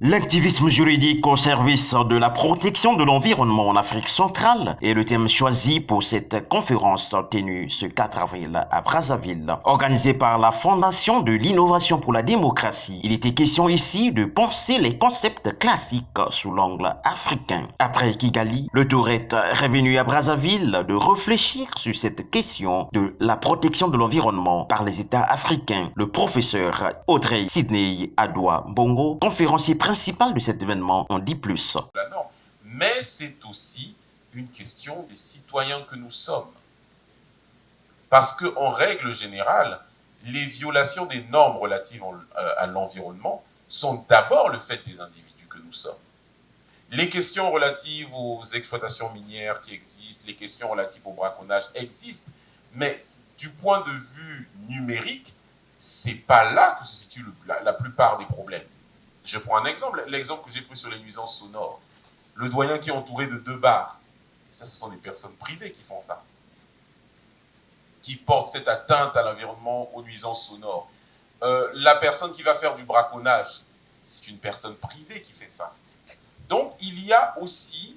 L'activisme juridique au service de la protection de l'environnement en Afrique centrale est le thème choisi pour cette conférence tenue ce 4 avril à Brazzaville. Organisée par la Fondation de l'innovation pour la démocratie, il était question ici de penser les concepts classiques sous l'angle africain. Après Kigali, le tour est revenu à Brazzaville de réfléchir sur cette question de la protection de l'environnement par les États africains. Le professeur Audrey Sidney Adwa Bongo, conférencier principal de cet événement, en dit plus. Mais c'est aussi une question des citoyens que nous sommes. Parce qu'en règle générale, les violations des normes relatives à l'environnement sont d'abord le fait des individus que nous sommes. Les questions relatives aux exploitations minières qui existent, les questions relatives au braconnage existent, mais du point de vue numérique, c'est pas là que se situe la plupart des problèmes. Je prends un exemple, l'exemple que j'ai pris sur les nuisances sonores. Le doyen qui est entouré de 2 bars, ça, ce sont des personnes privées qui font ça, qui portent cette atteinte à l'environnement, aux nuisances sonores. La personne qui va faire du braconnage, c'est une personne privée qui fait ça. Donc, il y a aussi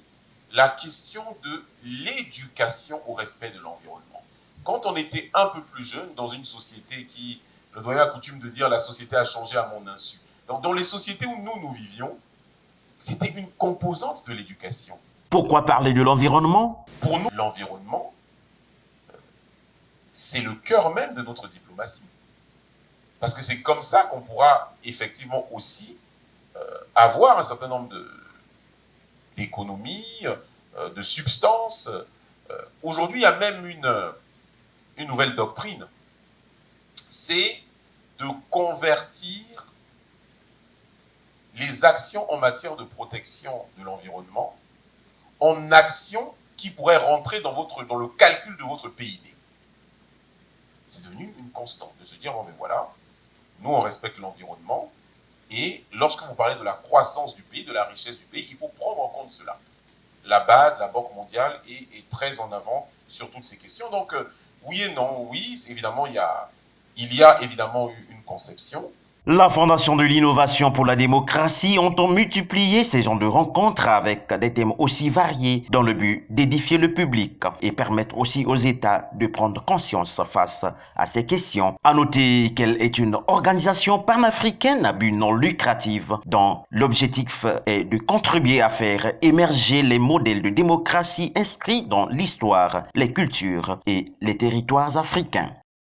la question de l'éducation au respect de l'environnement. Quand on était un peu plus jeune, dans une société qui, le doyen a coutume de dire, la société a changé à mon insu. Donc, dans les sociétés où nous vivions, c'était une composante de l'éducation. Pourquoi parler de l'environnement? Pour nous, l'environnement, c'est le cœur même de notre diplomatie. Parce que c'est comme ça qu'on pourra effectivement aussi avoir un certain nombre d'économies, de substances. Aujourd'hui, il y a même une nouvelle doctrine. C'est de convertir les actions en matière de protection de l'environnement en actions qui pourraient rentrer dans le calcul de votre PIB. C'est devenu une constante de se dire, bon, mais voilà, nous on respecte l'environnement, et lorsque vous parlez de la croissance du pays, de la richesse du pays, il faut prendre en compte cela. La BAD, la Banque mondiale, est très en avant sur toutes ces questions. Donc, oui et non, oui, évidemment, il y a évidemment eu une conception. La Fondation de l'innovation pour la démocratie entend multiplier ces genres de rencontres avec des thèmes aussi variés dans le but d'édifier le public et permettre aussi aux États de prendre conscience face à ces questions. À noter qu'elle est une organisation panafricaine à but non lucratif dont l'objectif est de contribuer à faire émerger les modèles de démocratie inscrits dans l'histoire, les cultures et les territoires africains.